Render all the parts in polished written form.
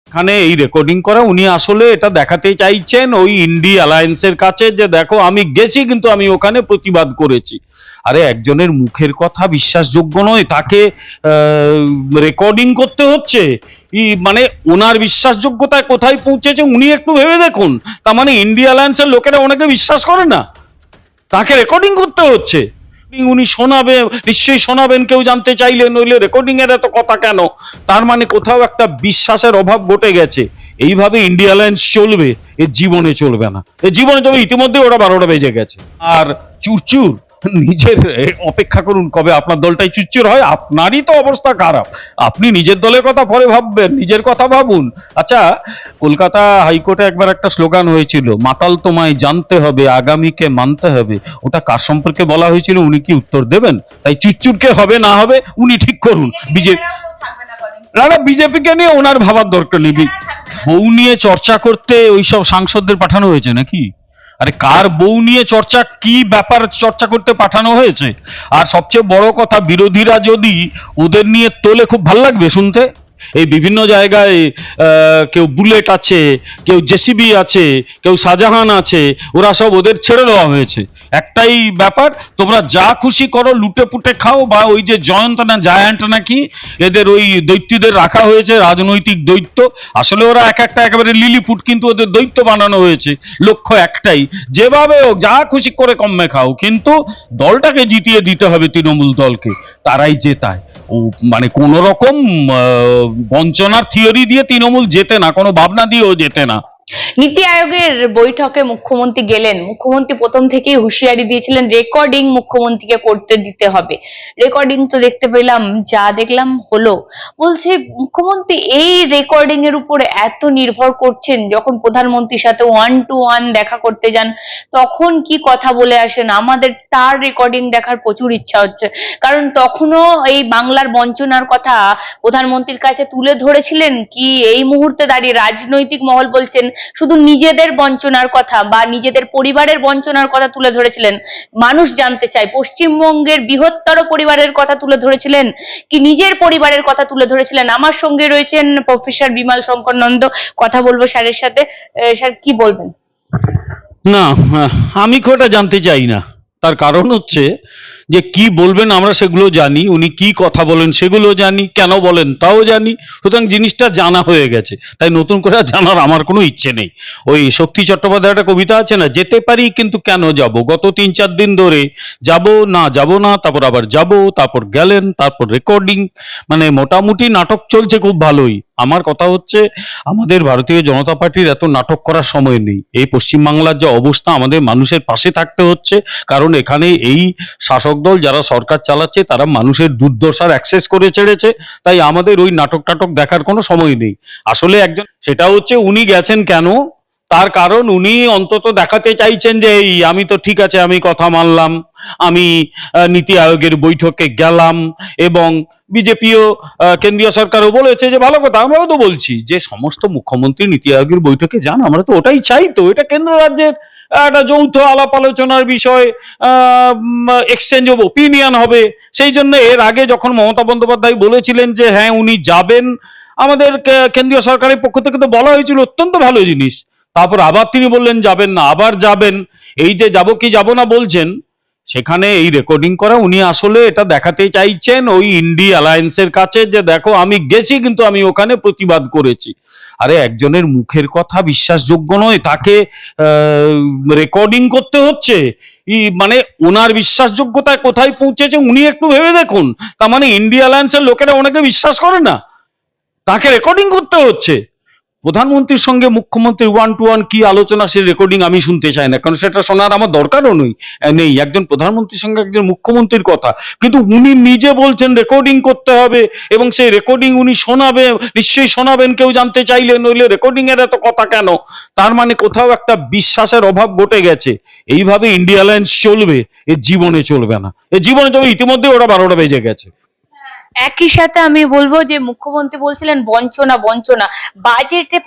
এখানে এই রেকর্ডিং করা উনি আসলে এটা দেখাতে চাইছেন ওই ইন্ডি অ্যালায়েন্সের কাছে যে দেখো আমি গেছি কিন্তু আমি ওখানে প্রতিবাদ করেছি। আরে একজনের মুখের কথা বিশ্বাসযোগ্য নয়, তাকে রেকর্ডিং করতে হচ্ছে। মানে ওনার বিশ্বাসযোগ্যতা কোথায় পৌঁছেছে উনি একটু ভেবে দেখুন। তার মানে ইন্ডি অ্যালায়েন্সের লোকেরা ওনাকে বিশ্বাস করে না, তাকে রেকর্ডিং করতে হচ্ছে। উনি শোনাবে, নিশ্চয়ই শোনাবেন কেউ জানতে চাইলে, নইলে রেকর্ডিং এর এত কথা কেন? তার মানে কোথাও একটা বিশ্বাসের অভাব ঘটে গেছে। এইভাবে ইন্ডিয়া অ্যালায়েন্স চলবে, এ জীবনে চলবে না, এ জীবনে চলবে। ইতিমধ্যে ওরা 12টা বেজে গেছে। আর চুরচুর নিজের অপেক্ষা করুন কবে আপনার দলটাই চুরচুর হয়। আপনারই তো অবস্থা খারাপ। আপনি নিজের দলের কথা পরে ভাববেন, নিজের কথা ভাবুন। আচ্ছা, কলকাতা হাইকোর্টে একবার একটা স্লোগান হয়েছিল, মাতাল তোমায় জানতে হবে, আগামীকে মানতে হবে। ওটা কার সম্পর্কে বলা হয়েছিল উনি কি উত্তর দেবেন? তাই চুরচুরকে হবে না হবে উনি ঠিক করুন। বিজেপি না, বিজেপিকে নিয়ে ওনার ভাবার দরকার নেই। বউ নিয়ে চর্চা করতে ওইসব সাংসদদের পাঠানো হয়েছে নাকি? আরে কার বউ নিয়ে চর্চা, কি ব্যাপার চর্চা করতে পাঠানো হয়েছে? আর সবচেয়ে বড় কথা, বিরোধীরা যদি ওদের নিয়ে তোলে খুব ভাল লাগবে শুনতে। এই বিভিন্ন জায়গায় কেউ বুলেট আছে, কেউ জেসিবি আছে, কেউ শাহজাহান আছে, ওরা সব ওদের ছেড়ে দেওয়া হয়েছে। একটাই ব্যাপার, তোমরা যা খুশি করো, লুটে পুটে খাও। বা ওই যে জয়ন্ত না জায়ান্ট নাকি, এদের ওই দৈত্যদের রাখা হয়েছে, রাজনৈতিক দৈত্য। আসলে ওরা এক একটা একেবারে লিলিপুট, কিন্তু ওদের দৈত্য বানানো হয়েছে। লক্ষ্য একটাই, যেভাবে হোক যা খুশি করে কমে খাও, কিন্তু দলটাকে জিতিয়ে দিতে হবে, তৃণমূল দলকে। তারাই জেতায়। ও মানে কোন রকম বঞ্চনার থিওরি দিয়ে তৃণমূল জেতে না, কোনো ভাবনা দিয়েও জেতে না। নীতি আয়োগের বৈঠকে মুখ্যমন্ত্রী গেলেন। মুখ্যমন্ত্রী প্রথম থেকেই হুঁশিয়ারি দিয়েছিলেন রেকর্ডিং মুখ্যমন্ত্রীকে করতে দিতে হবে। রেকর্ডিং তো দেখতে পেলাম, যা দেখলাম হলো। বলছে মুখ্যমন্ত্রী এই রেকর্ডিং এর উপরে এত নির্ভর করছেন, যখন প্রধানমন্ত্রীর সাথে 1 to 1 দেখা করতে যান তখন কি কথা বলে আসেন। আমাদের তার রেকর্ডিং দেখার প্রচুর ইচ্ছা হচ্ছে, কারণ তখনও এই বাংলার বঞ্চনার কথা প্রধানমন্ত্রীর কাছে তুলে ধরেছিলেন কি এই মুহূর্তে দাঁড়িয়ে রাজনৈতিক মহল বলছেন শুধু নিজেদের বঞ্চনার কথা বা নিজেদের পরিবারের বঞ্চনার কথা তুলে ধরেছিলেন? মানুষ জানতে চায় পশ্চিমবঙ্গের বৃহত্তর পরিবারের কথা তুলে ধরেছিলেন কি নিজের পরিবারের কথা তুলে ধরেছিলেন? আমার সঙ্গে রয়েছেন প্রফেসর বিমল শঙ্কর নন্দ, কথা বলবো স্যারের সাথে। স্যার কি বলবেন? না, আমি খুব একটা জানতে চাই না। তার কারণ হচ্ছে যে কি বলবেন আমরা সেগুলো জানি, উনি কি কথা বলেন সেগুলো জানি, কেন বলেন তাও জানি। সুতরাং জিনিসটা জানা হয়ে গেছে, তাই নতুন করে জানার আমার কোনো ইচ্ছে নেই। ওই শক্তি চট্টোপাধ্যায় একটা কবিতা আছে না, যেতে পারি কিন্তু কেন যাব, গত 3-4 দিন ধরে যাব না যাব না, তারপর আবার যাব, তারপর গেলেন, তারপর রেকর্ডিং। মানে মোটামুটি নাটক চলছে খুব ভালোই। আমার কথা হচ্ছে, আমাদের ভারতীয় জনতা পার্টির এত নাটক করার সময় নেই। এই পশ্চিমবাংলার যে অবস্থা, আমাদের মানুষের পাশে থাকতে হচ্ছে, কারণ এখানে এই শাসক দল যারা সরকার চালাচ্ছে তারা মানুষের দুর্দশার অ্যাক্সেস করে ছেড়েছে। তাই আমাদের ওই নাটক টাটক দেখার কোনো সময় নেই। আসলে একজন, সেটা হচ্ছে উনি গেছেন কেন, তার কারণ উনি অন্তত দেখাতে চাইছেন যে এই আমি তো ঠিক আছে, আমি কথা মানলাম, আমি নীতি আয়োগের বৈঠকে গেলাম। এবং বিজেপিও, কেন্দ্রীয় সরকারও বলেছে যে ভালো কথা। আমরাও তো বলছি যে সমস্ত মুখ্যমন্ত্রী নীতি আয়োগের বৈঠকে যান, আমরা তো ওটাই চাই। তো এটা কেন্দ্র রাজ্যের একটা যৌথ আলাপ আলোচনার বিষয়, এক্সচেঞ্জ অফ ওপিনিয়ন হবে। সেই জন্য এর আগে যখন মমতা বন্দ্যোপাধ্যায় বলেছিলেন যে হ্যাঁ উনি যাবেন, আমাদের কেন্দ্রীয় সরকারের পক্ষ থেকে তো বলা হয়েছিল অত্যন্ত ভালো জিনিস। তারপর আবার তিনি বললেন যাবেন না, আবার যাবেন। এই যে যাব কি যাব না বলছেন, সেখানে এই রেকর্ডিং করা উনি আসলে এটা দেখাতে চাইছেন ওই ইন্ডি অ্যালায়েন্সের কাছে যে দেখো আমি গেছি কিন্তু আমি ওখানে প্রতিবাদ করেছি। আরে একজনের মুখের কথা বিশ্বাসযোগ্য নয়, তাকে রেকর্ডিং করতে হচ্ছে। মানে ওনার বিশ্বাসযোগ্যতা কোথায় পৌঁছেছে উনি একটু ভেবে দেখুন। তার মানে ইন্ডি অ্যালায়েন্সের লোকেরা ওনাকে বিশ্বাস করে না, তাকে রেকর্ডিং করতে হচ্ছে। প্রধানমন্ত্রীর সঙ্গে মুখ্যমন্ত্রীর 1 to 1 কি আলোচনা, সে রেকর্ডিং আমি শুনতে চাই না, কারণ সেটা শোনার আমার দরকারও নেই একজন প্রধানমন্ত্রীর সঙ্গে একজন মুখ্যমন্ত্রীর কথা। কিন্তু উনি নিজে বলছেন রেকর্ডিং করতে হবে, এবং সেই রেকর্ডিং উনি শোনাবে, নিশ্চয়ই শোনাবেন কেউ জানতে চাইলে, নইলে রেকর্ডিং এর এত কথা কেন? তার মানে কোথাও একটা বিশ্বাসের অভাব ঘটে গেছে। এইভাবে ইন্ডিয়া অ্যালায়েন্স চলবে, এ জীবনে চলবে না, এ জীবনে চলবে। ইতিমধ্যে ওরা 12টা বেজে গেছে। একই সাথে আমি বলবো যে মুখ্যমন্ত্রী বলছিলেন বঞ্চনা বঞ্চনা, বাজেটে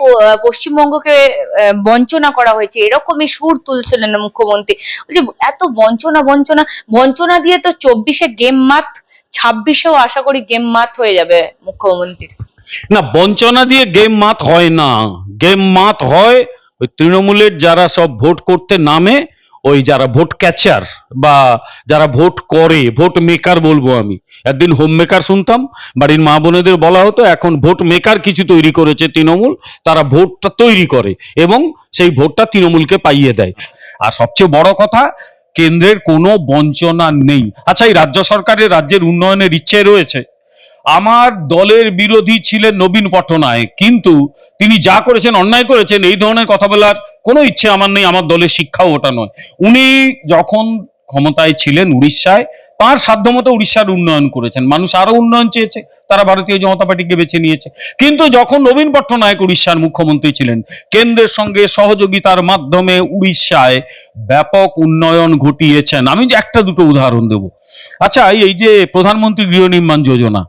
পশ্চিমবঙ্গকে বঞ্চনা করা হয়েছে এরকমই সুর তুলছিলেন মুখ্যমন্ত্রী। বলছে এত বঞ্চনা বঞ্চনা, বঞ্চনা দিয়ে তো 24-এ গেম মাত, 26-এও আশা করি গেম মাত হয়ে যাবে মুখ্যমন্ত্রীর। না, বঞ্চনা দিয়ে গেম মাত হয় না। গেম মাত হয় ওই তৃণমূলের যারা সব ভোট করতে নামে, ওই যারা ভোট ক্যাচার বা যারা ভোট করে, ভোট মেকার বলবো আমি। একদিন হোম মেকার শুনতাম, বাড়ির মা বোনেদের বলা হতো, এখন ভোট মেকার কিছু তৈরি করেছে তৃণমূল, তারা ভোটটা তৈরি করে এবং সেই ভোটটা তৃণমূলকে পাইয়ে দেয়। আর সবচেয়ে বড় কথা, কেন্দ্রের কোনো বঞ্চনা নেই। আচ্ছা, এই রাজ্য সরকারের রাজ্যের উন্নয়নের ইচ্ছে রয়েছে। আমার দলের বিরোধী ছিলেন নবীন পট্টনায়ক, কিন্তু তিনি যা করেছেন, অন্যায় করেছেন, এই ধরনের কথা বলার কোনো ইচ্ছে আমার নেই। আমার দলের শিক্ষাও ওটা নয়। উনি যখন ক্ষমতায় ছিলেন উড়িষ্যায়, তার সাধ্যমতো উড়িষ্যার উন্নয়ন করেছেন। মানুষ আরো উন্নয়ন চেয়েছে, তারা ভারতীয় জনতা পার্টিকে বেছে নিয়েছে। কিন্তু যখন নবীন পট্টনায়ক উড়িষ্যার মুখ্যমন্ত্রী ছিলেন, কেন্দ্রের সঙ্গে সহযোগিতার মাধ্যমে উড়িষ্যায় ব্যাপক উন্নয়ন ঘটিয়েছেন। আমি যে একটা দুটো উদাহরণ দেব। আচ্ছা, এই যে প্রধানমন্ত্রী গৃহ নির্মাণ যোজনা,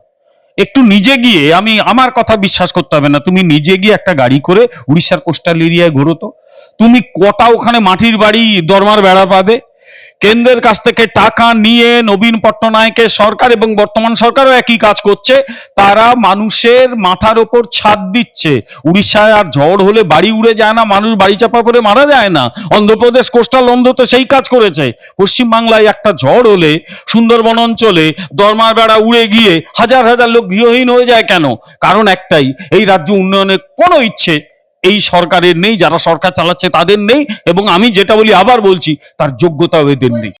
একটু নিজে গিয়ে, আমি আমার কথা বিশ্বাস করতে হবে না, তুমি নিজে গিয়ে একটা গাড়ি করে উড়িষ্যার কোস্টাল এরিয়ায় ঘোরো তো, তুমি কটা ওখানে মাটির বাড়ি, দরমার বেড়া পাবে। কেন্দ্রের কাছ থেকে টাকা নিয়ে নবীন পট্টনায়কের সরকার এবং বর্তমান সরকারও একই কাজ করছে। তারা মানুষের মাথার ওপর ছাদ দিচ্ছে। উড়িষ্যায় আর ঝড় হলে বাড়ি উড়ে যায় না, মানুষ বাড়ি চাপা পড়ে মারা যায় না। অন্ধ্রপ্রদেশ কোস্টাল অন্ধ্রতে সেই কাজ করেছে। পশ্চিমবাংলায় একটা ঝড় হলে সুন্দরবন অঞ্চলে দরমার বেড়া উড়ে গিয়ে হাজার হাজার লোক গৃহহীন হয়ে যায় কেন? কারণ একটাই, এই রাজ্য উন্নয়নের কোনো ইচ্ছে এই সরকারের নেই, যারা সরকার চালাচ্ছে তাদের নেই, এবং আমি যেটা বলি, আবার বলছি, তার যোগ্যতাও এদের নেই।